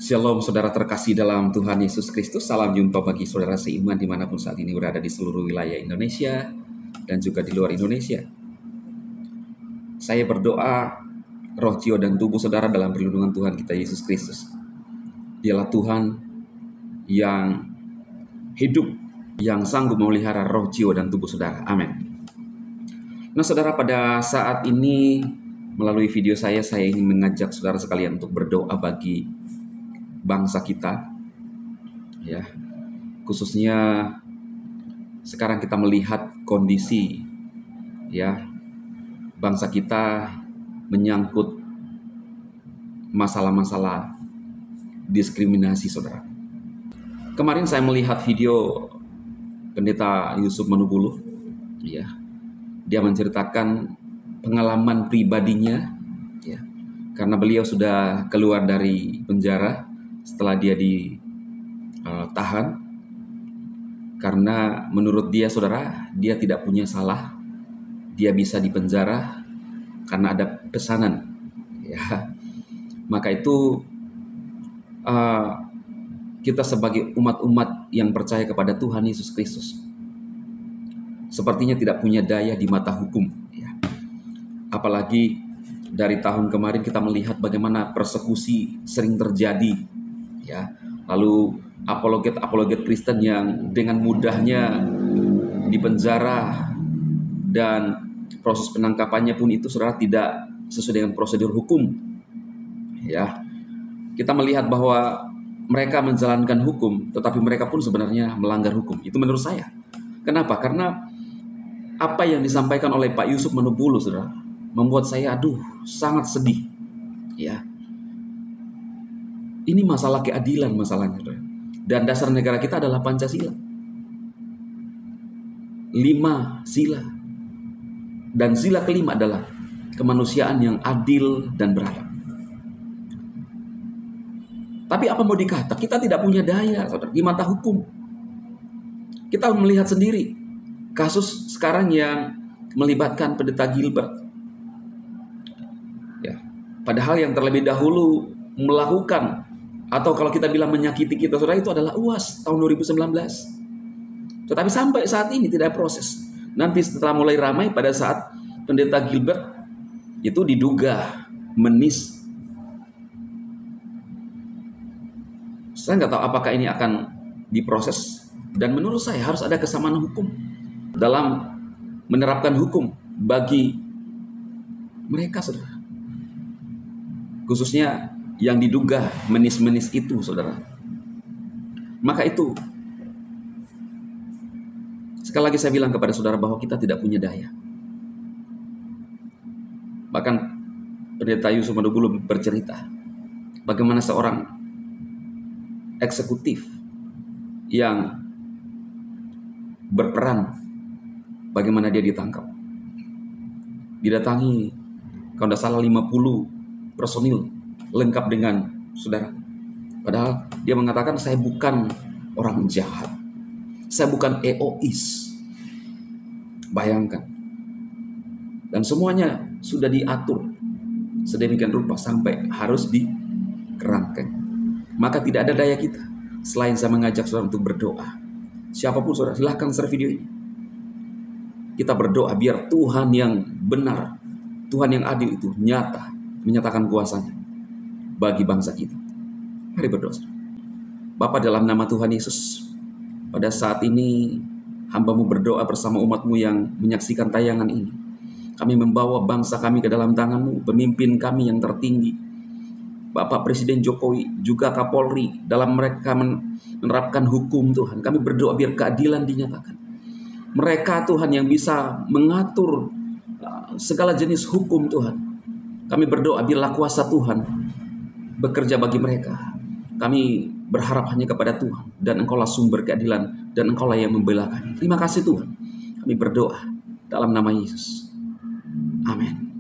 Shalom saudara terkasih dalam Tuhan Yesus Kristus. Salam jumpa bagi saudara seiman dimanapun saat ini berada di seluruh wilayah Indonesia dan juga di luar Indonesia. Saya berdoa roh, jiwa, dan tubuh saudara dalam perlindungan Tuhan kita Yesus Kristus. Dialah Tuhan yang hidup, yang sanggup memelihara roh, jiwa, dan tubuh saudara. Amin. Nah saudara, pada saat ini melalui video saya ingin mengajak saudara sekalian untuk berdoa bagi bangsa kita, ya, khususnya sekarang kita melihat kondisi, ya, bangsa kita menyangkut masalah-masalah diskriminasi, saudara. Kemarin saya melihat video Pendeta Yusuf Manubulu, ya, dia menceritakan pengalaman pribadinya, ya, karena beliau sudah keluar dari penjara setelah dia ditahan, karena menurut dia, saudara, dia tidak punya salah, dia bisa dipenjara karena ada pesanan, ya. Maka itu kita sebagai umat-umat yang percaya kepada Tuhan Yesus Kristus sepertinya tidak punya daya di mata hukum, ya. Apalagi dari tahun kemarin kita melihat bagaimana persekusi sering terjadi, ya. Lalu apologet Kristen yang dengan mudahnya dipenjara, dan proses penangkapannya pun itu, saudara, tidak sesuai dengan prosedur hukum, ya. Kita melihat bahwa mereka menjalankan hukum, tetapi mereka pun sebenarnya melanggar hukum. Itu menurut saya. Kenapa? Karena apa yang disampaikan oleh Pak Yusuf Manubulu, saudara, membuat saya sangat sedih, ya. Ini masalah keadilan masalahnya, saudara. Dan dasar negara kita adalah Pancasila. 5 sila. Dan sila kelima adalah kemanusiaan yang adil dan beradab. Tapi apa mau dikata, kita tidak punya daya, saudara, di mata hukum. Kita melihat sendiri kasus sekarang yang melibatkan Pendeta Gilbert, ya. Padahal yang terlebih dahulu melakukan, atau kalau kita bilang menyakiti kita, saudara, itu adalah UAS tahun 2019. Tetapi sampai saat ini tidak proses. Nanti setelah mulai ramai pada saat Pendeta Gilbert itu diduga menis. Saya nggak tahu apakah ini akan diproses. Dan menurut saya harus ada kesamaan hukum dalam menerapkan hukum bagi mereka, saudara. Khususnya yang diduga menis-menis itu, saudara. Maka itu, sekali lagi saya bilang kepada saudara bahwa kita tidak punya daya. Bahkan Pendeta Yusuf Manubulu bercerita bagaimana seorang eksekutif yang berperan, bagaimana dia ditangkap. Didatangi, kalau tidak salah 50 personil lengkap dengan saudara. Padahal dia mengatakan, saya bukan orang jahat, saya bukan EOIs. Bayangkan. Dan semuanya sudah diatur sedemikian rupa sampai harus dikerangkeng. Maka tidak ada daya kita selain saya mengajak saudara untuk berdoa. Siapapun saudara, silahkan share video ini. Kita berdoa biar Tuhan yang benar, Tuhan yang adil itu nyata, menyatakan kuasanya bagi bangsa kita. Mari berdoa. Bapa, dalam nama Tuhan Yesus, pada saat ini hamba-Mu berdoa bersama umat-Mu yang menyaksikan tayangan ini. Kami membawa bangsa kami ke dalam tangan-Mu, pemimpin kami yang tertinggi, Bapak Presiden Jokowi, juga Kapolri, dalam mereka menerapkan hukum, Tuhan. Kami berdoa biar keadilan dinyatakan. Mereka, Tuhan, yang bisa mengatur segala jenis hukum, Tuhan. Kami berdoa biarlah kuasa Tuhan bekerja bagi mereka. Kami berharap hanya kepada Tuhan, dan Engkaulah sumber keadilan, dan Engkaulah yang membela kami. Terima kasih, Tuhan. Kami berdoa dalam nama Yesus. Amin.